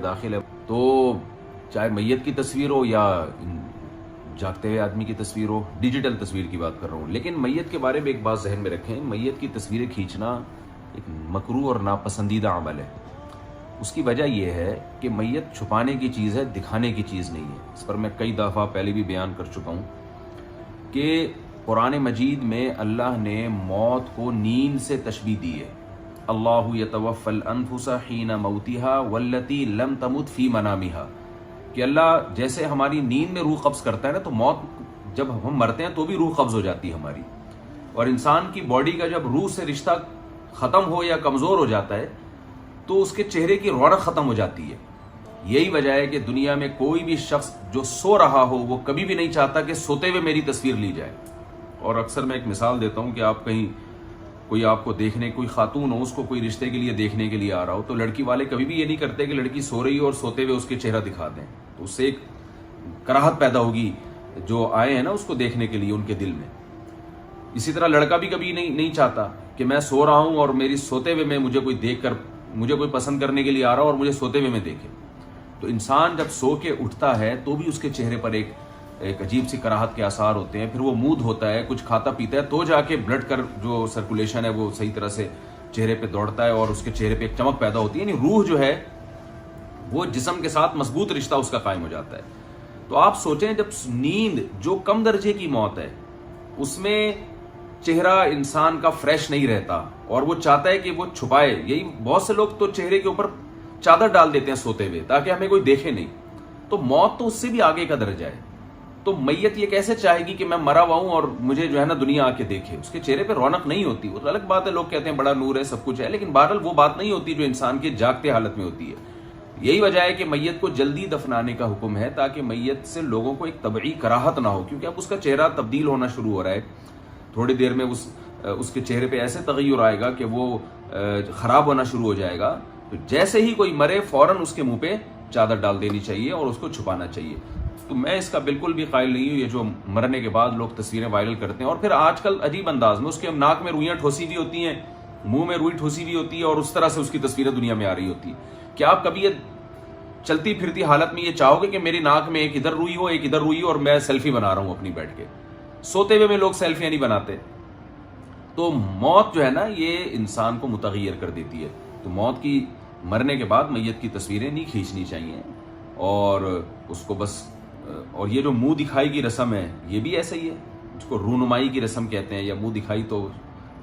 داخل ہے، تو چاہے میت کی تصویر ہو یا جاگتے ہوئے آدمی کی تصویر ہو، ڈیجیٹل تصویر کی بات کر رہا ہوں، لیکن میت کے بارے میں ایک بات ذہن میں رکھیں، میت کی تصویریں کھینچنا ایک مکروہ اور ناپسندیدہ عمل ہے۔ اس کی وجہ یہ ہے کہ میت چھپانے کی چیز ہے، دکھانے کی چیز نہیں ہے۔ اس پر میں کئی دفعہ پہلے بھی بیان کر چکا ہوں کہ قرآن مجید میں اللہ نے موت کو نیند سے تشبیہ دی ہے۔ اللہ یتوفی الانفس حین موتہا واللتی لم تمت فی منامہا، کہ اللہ جیسے ہماری نیند میں روح قبض کرتا ہے نا، تو موت جب ہم مرتے ہیں تو بھی روح قبض ہو جاتی ہے ہماری، اور انسان کی باڈی کا جب روح سے رشتہ ختم ہو یا کمزور ہو جاتا ہے تو اس کے چہرے کی رونق ختم ہو جاتی ہے۔ یہی وجہ ہے کہ دنیا میں کوئی بھی شخص جو سو رہا ہو وہ کبھی بھی نہیں چاہتا کہ سوتے ہوئے میری تصویر لی جائے۔ اور اکثر میں ایک مثال دیتا ہوں کہ آپ کہیں کوئی آپ کو دیکھنے، کوئی خاتون ہو، اس کو کوئی رشتے کے لیے دیکھنے کے لیے آ رہا ہو، تو لڑکی والے کبھی بھی یہ نہیں کرتے کہ لڑکی سو رہی ہو اور سوتے ہوئے اس کے چہرہ دکھا دیں، تو اس سے ایک کراہت پیدا ہوگی جو آئے ہیں نا اس کو دیکھنے کے لیے ان کے دل میں۔ اسی طرح لڑکا بھی کبھی نہیں چاہتا کہ میں سو رہا ہوں اور میری سوتے ہوئے میں مجھے کوئی دیکھ کر، مجھے کوئی پسند کرنے کے لیے آ رہا ہو اور مجھے سوتے ہوئے میں دیکھے۔ تو انسان جب سو کے اٹھتا ہے تو بھی اس کے چہرے پر ایک عجیب سی کراہت کے آثار ہوتے ہیں، پھر وہ مود ہوتا ہے، کچھ کھاتا پیتا ہے تو جا کے بلڈ کر جو سرکولیشن ہے وہ صحیح طرح سے چہرے پہ دوڑتا ہے اور اس کے چہرے پہ ایک چمک پیدا ہوتی ہے، یعنی روح جو ہے وہ جسم کے ساتھ مضبوط رشتہ اس کا قائم ہو جاتا ہے۔ تو آپ سوچیں جب نیند جو کم درجے کی موت ہے اس میں چہرہ انسان کا فریش نہیں رہتا اور وہ چاہتا ہے کہ وہ چھپائے، یہی بہت سے لوگ تو چہرے کے اوپر چادر ڈال دیتے ہیں سوتے ہوئے تاکہ ہمیں کوئی دیکھے نہیں، تو موت تو اس سے بھی آگے کا درجہ ہے۔ تو میت یہ کیسے چاہے گی کہ میں مرا ہوا ہوں اور مجھے جو ہے نا دنیا آ کے دیکھے؟ اس کے چہرے پہ رونق نہیں ہوتی۔ وہ الگ بات ہے، لوگ کہتے ہیں بڑا نور ہے، سب کچھ ہے، لیکن بہرحال وہ بات نہیں ہوتی جو انسان کے جاگتے حالت میں ہوتی ہے۔ یہی وجہ ہے کہ میت کو جلدی دفنانے کا حکم ہے تاکہ میت سے لوگوں کو ایک طبعی کراہت نہ ہو، کیونکہ اب اس کا چہرہ تبدیل ہونا شروع ہو رہا ہے، تھوڑی دیر میں اس کے چہرے پہ ایسے تغیر آئے گا کہ وہ خراب ہونا شروع ہو جائے گا۔ تو جیسے ہی کوئی مرے فوراً اس کے منہ پہ چادر ڈال دینی چاہیے اور اس کو چھپانا چاہیے۔ تو میں اس کا بالکل بھی قائل نہیں ہوں یہ جو مرنے کے بعد لوگ تصویریں وائرل کرتے ہیں، اور پھر آج کل عجیب انداز میں اس کے ناک میں روئیاں ٹھوسی ہوئی ہوتی ہیں، منہ میں روئی ٹھوسی ہوئی ہوتی ہے، اور اس طرح سے اس کی تصویریں دنیا میں آ رہی ہوتی ہیں۔ کیا آپ کبھی یہ چلتی پھرتی حالت میں یہ چاہو گے کہ میری ناک میں ایک ادھر روئی ہو ایک ادھر روئی ہو اور میں سیلفی بنا رہا ہوں اپنی بیٹھ کے؟ سوتے ہوئے میں لوگ سیلفیاں نہیں بناتے۔ تو موت جو ہے نا یہ انسان کو متغیر کر دیتی ہے۔ تو موت کی مرنے کے بعد میت کی تصویریں نہیں کھینچنی چاہیے، اور اس کو بس، اور یہ جو منہ دکھائی کی رسم ہے یہ بھی ایسا ہی ہے، اس کو رونمائی کی رسم کہتے ہیں، یا منہ دکھائی تو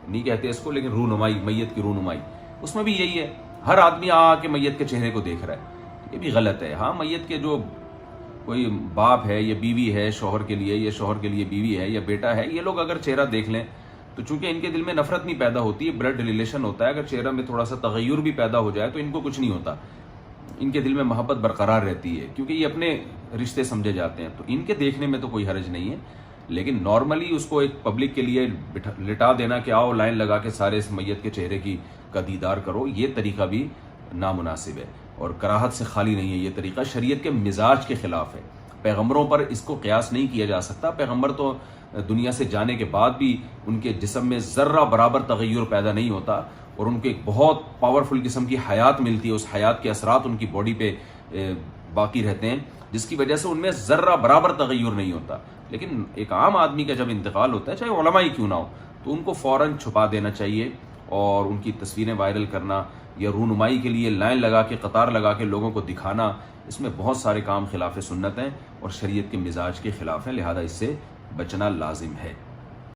نہیں کہتے اس کو، لیکن رونمائی، میت کی رونمائی، اس میں بھی یہی ہے، ہر آدمی آ کے میت کے چہرے کو دیکھ رہا ہے، یہ بھی غلط ہے۔ ہاں میت کے جو کوئی باپ ہے یا بیوی ہے شوہر کے لیے، یا شوہر کے لیے بیوی ہے یا بیٹا ہے، یہ لوگ اگر چہرہ دیکھ لیں تو چونکہ ان کے دل میں نفرت نہیں پیدا ہوتی ہے، بلڈ ریلیشن ہوتا ہے، اگر چہرہ میں تھوڑا سا تغیر بھی پیدا ہو جائے تو ان کو کچھ نہیں ہوتا، ان کے دل میں محبت برقرار رہتی ہے کیونکہ یہ اپنے رشتے سمجھے جاتے ہیں، تو ان کے دیکھنے میں تو کوئی حرج نہیں ہے۔ لیکن نارملی اس کو ایک پبلک کے لیے لٹا دینا کہ آؤ لائن لگا کے سارے اس میت کے چہرے کا دیدار کرو، یہ طریقہ بھی نامناسب ہے اور کراہت سے خالی نہیں ہے۔ یہ طریقہ شریعت کے مزاج کے خلاف ہے، پیغمبروں پر اس کو قیاس نہیں کیا جا سکتا۔ پیغمبر تو دنیا سے جانے کے بعد بھی ان کے جسم میں ذرہ برابر تغیر پیدا نہیں ہوتا، اور ان کو ایک بہت پاورفل قسم کی حیات ملتی ہے، اس حیات کے اثرات ان کی باڈی پہ باقی رہتے ہیں، جس کی وجہ سے ان میں ذرہ برابر تغیر نہیں ہوتا۔ لیکن ایک عام آدمی کا جب انتقال ہوتا ہے، چاہے علماء ہی کیوں نہ ہو، تو ان کو فوراً چھپا دینا چاہیے، اور ان کی تصویریں وائرل کرنا یا رونمائی کے لیے لائن لگا کے قطار لگا کے لوگوں کو دکھانا، اس میں بہت سارے کام خلاف سنت ہیں اور شریعت کے مزاج کے خلاف ہیں، لہذا اس سے بچنا لازم ہے۔